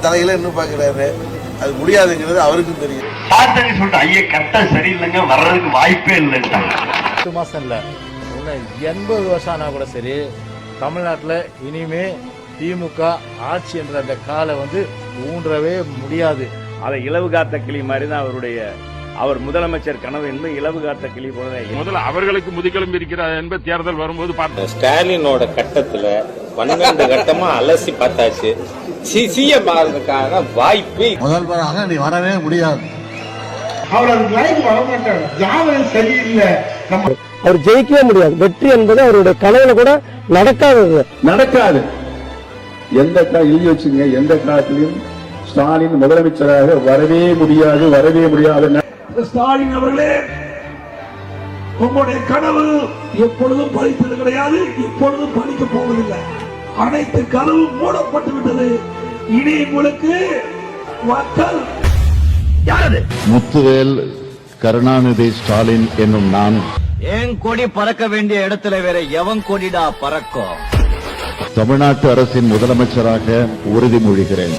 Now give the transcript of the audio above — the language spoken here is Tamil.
தலையில இன்னும் பாக்குறாரு, அது முடியாதுங்கிறது அவருக்கும் தெரியும். சாத்தனை சொல்லிட்டு ஐயா கரெக்டா சரியில்லைங்க, வர்றதுக்கு வாய்ப்பே இல்லைன்ட்டாங்க. 8 மாசம் இல்ல 80 வருஷம் ஆனா கூட சரி, தமிழ்நாட்டில் இனிமே திமுக ஆட்சி என்ற அந்த காலை ஊன்றவே முடியாது. அதை இலவு காத்த கிளி மாதிரி தான் அவர் முதலமைச்சர் கனவு என்பது இலவு காத்த கிளி போல. முதல்ல அவர்களுக்கு முதுகெலும்பு இருக்கிறார் என்பது தேர்தல் வரும்போது பார்த்தோம். ஸ்டாலினோட கட்டத்துல 12 கட்டமா அலசி பார்த்தாச்சு. சிசிய பாரதுக்கான வாய்ப்பு முதல்வராக நீ வரவே முடியாது. அவர் அதுக்கு லைஃப் வரமாட்டார், ஜாதகம் சரியில்லை. அவர் ஜெயிக்கவே முடியாது. வெற்றி என்பது அவருடைய கனவுல கூட நடக்காது. எந்த எழுதி வச்சுங்க, எந்த காலத்திலும் ஸ்டாலின் முதலமைச்சராக வரவே முடியாது. ஸ்டாலின் அவர்களே, உங்களுடைய கனவு எப்பொழுதும் பலித்தது கிடையாது, இப்பொழுதும் பலிக்க போவதில்லை. அனைத்து கனவும் மூடப்பட்டு விட்டது. இனி உங்களுக்கு மக்கள் முத்துவேல் கருணாநிதி ஸ்டாலின் என்னும் நான் ஏன் கொடி பறக்க வேண்டிய இடத்துல வேற எவன் கொடிடா பறக்கும்? தமிழ்நாட்டு அரசின் முதலமைச்சராக உறுதிமொழிகிறேன்.